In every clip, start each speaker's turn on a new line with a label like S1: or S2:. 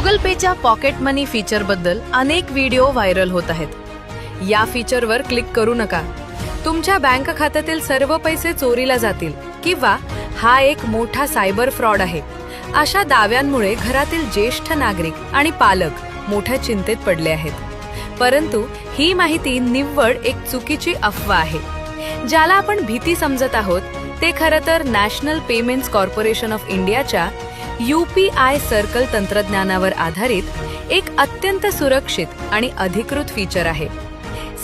S1: Google पेच्या pocket मनी फीचरबद्दल अनेक video viral होत आहेत. या फीचरवर क्लिक करू नका. तुमच्या बँक खात्यातील सर्व पैसे चोरीला जातील किंवा हा एक मोठा सायबर फ्रॉड आहे अशा दाव्यांमुळे घरातील ज्येष्ठ नागरिक आणि पालक मोठ्या चिंतेत पडले आहेत. परंतु ही माहिती निव्वळ एक चुकीची अफवा आहे. ज्याला आपण भीती समजत आहोत ते खरं तर नॅशनल पेमेंट्स कॉर्पोरेशन ऑफ इंडियाच्या UPI सर्कल तंत्रज्ञानावर आधारित एक अत्यंत सुरक्षित आणि अधिकृत फीचर आहे.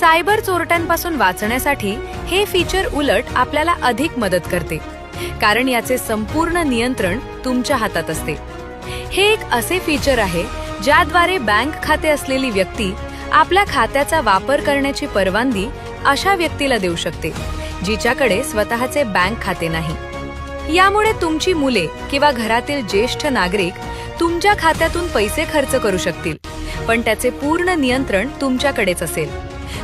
S1: सायबर चोरट्यांपासून वाचण्यासाठी हे फीचर उलट आपल्याला अधिक मदत करते, कारण याचे संपूर्ण नियंत्रण तुमच्या हातात असते. हे एक असे फीचर आहे ज्याद्वारे बँक खाते असलेली व्यक्ती आपल्या खात्याचा वापर करण्याची परवानगी अशा व्यक्तीला देऊ शकते जिच्याकडे स्वतःचे बँक खाते नाही. यामुळे तुमची मुले किंवा घरातील ज्येष्ठ नागरिक तुमच्या खात्यातून पैसे खर्च करू शकतील, पण त्याचे पूर्ण नियंत्रण तुमच्याकडेच असेल.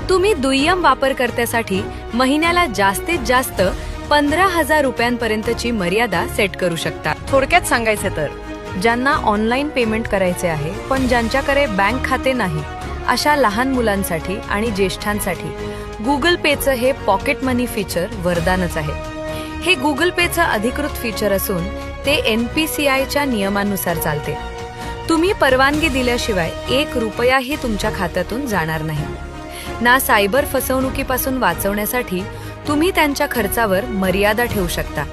S1: तुम्ही दुय्यम वापरकर्त्यासाठी महिन्याला जास्तीत जास्त 15,000 रुपयांपर्यंतची मर्यादा सेट करू शकता. थोडक्यात सांगायचे तर ज्यांना ऑनलाईन पेमेंट करायचे आहे पण ज्यांच्याकडे बँक खाते नाही अशा लहान मुलांसाठी आणि ज्येष्ठांसाठी गुगल पेचं हे पॉकेट मनी फीचर वरदानच आहे. हे गुगल पेचं अधिकृत फीचर असून ते NPCIच्या नियमानुसार चालते. तुम्ही परवानगी दिल्याशिवाय 1 रुपयाही तुमच्या खात्यातून जाणार नाही. ना सायबर फसवणुकीपासून वाचवण्यासाठी तुम्ही त्यांच्या खर्चावर मर्यादा ठेवू शकता.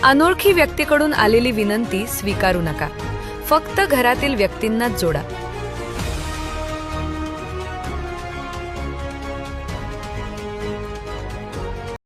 S1: अनोळखी व्यक्तीकडून आलेली विनंती स्वीकारू नका. फक्त घरातील व्यक्तींनाच जोडा.